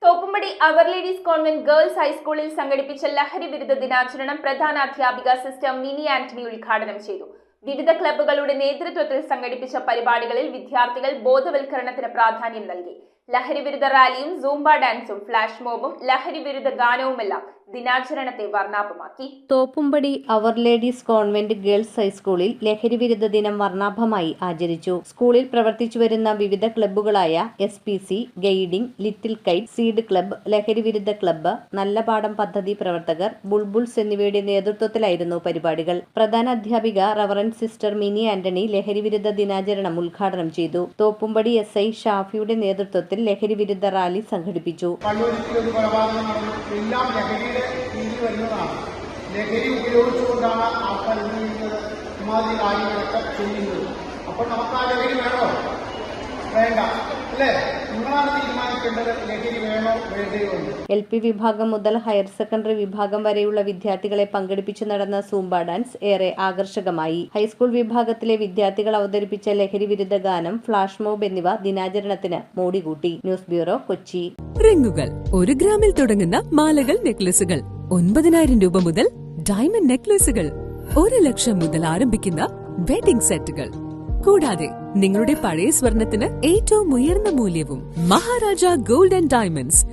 തോപ്പുംപടി അവർ ladies convent girls ഹൈസ്കൂളിൽ സംഘടിപ്പിച്ച ലഹരി വിരുദ്ധ ദിനാചരണം പ്രധാനാധ്യാപിക സിസ്റ്റർ മിനി ആന്റണി ഉദ്ഘാടനം ചെയ്തു. വിവിധ ക്ലബ്ബുകളുടെ നേതൃത്വത്തിൽ സംഘടിപ്പിച്ച പരിപാടികളിൽ വിദ്യാർത്ഥികൾ ബോധവൽക്കരണത്തിന് പ്രാധാന്യം നൽകി. ലഹരി വിരുദ്ധ റാലിയും സൂംബ ഡാൻസും ഫ്ലാഷ് മോബും ലഹരി വിരുദ്ധ ഗാനവുമെല്ലാം ദിനാചരണത്തെ വർണ്ണാഭമാക്കി. തോപ്പുംപടി അവർ ലേഡീസ് കോൺവെന്റ് ഗേൾസ് ഹൈസ്കൂളിൽ ലഹരി വിരുദ്ധ ദിനം വർണ്ണാഭമായി ആചരിച്ചു. സ്കൂളിൽ പ്രവർത്തിച്ചുവരുന്ന വിവിധ ക്ലബ്ബുകളായ SPC, guiding, little KITE, seed club, ലഹരി വിരുദ്ധ ക്ലബ്ബ്, നല്ല പാഠം പദ്ധതി പ്രവർത്തകർ, ബുൾബുൾസ് എന്നിവയുടെ നേതൃത്വത്തിലായിരുന്നു പരിപാടികൾ. പ്രധാന അധ്യാപിക റവറന്റ് സിസ്റ്റർ മിനി ആന്റണി ലഹരി വിരുദ്ധ ദിനാചരണം ഉദ്ഘാടനം ചെയ്തു. തോപ്പുംപടി SI ഷാഫിയുടെ നേതൃത്വത്തിൽ ലഹരി വിരുദ്ധ റാലി സംഘടിപ്പിച്ചു. ലഹരി ഉപയോഗിച്ചുകൊണ്ടാണ് ആൾക്കാർ ഉപയോഗിക്കുന്നത്, ഇമാതിരി കാര്യങ്ങളൊക്കെ ചെയ്യുന്നത്. അപ്പോൾ നമുക്ക് ആ ലഹരി വേണോ വേണ്ട അല്ലേ? നിങ്ങളാണ് തീരുമാനിക്കേണ്ടത്, ലഹരി വേണോ വേണ്ടയോ എന്ന്. LP വിഭാഗം മുതൽ ഹയർ സെക്കൻഡറി വിഭാഗം വരെയുള്ള വിദ്യാർത്ഥികളെ പങ്കെടുപ്പിച്ചു നടന്ന സൂംബ ഡാൻസ് ഏറെ ആകർഷകമായി. ഹൈസ്കൂൾ വിഭാഗത്തിലെ വിദ്യാർത്ഥികൾ അവതരിപ്പിച്ച ലഹരി വിരുദ്ധ ഗാനം, ഫ്ലാഷ് മോബ് എന്നിവ ദിനാചരണത്തിന് മോടികൂട്ടി. News bureau, Kochi. റിങ്ങുകൾ 1 ഗ്രാമിൽ തുടങ്ങുന്ന മാലകൾ, നെക്ലസുകൾ 9,000 രൂപ മുതൽ ഡയമണ്ട് നെക്ലസുകൾ 1 ലക്ഷം മുതൽ ആരംഭിക്കുന്ന വെഡിംഗ് സെറ്റുകൾ, കൂടാതെ നിങ്ങളുടെ പഴയ സ്വർണത്തിന് ഏറ്റവും ഉയർന്ന മൂല്യവും. Maharaja gold and diamonds,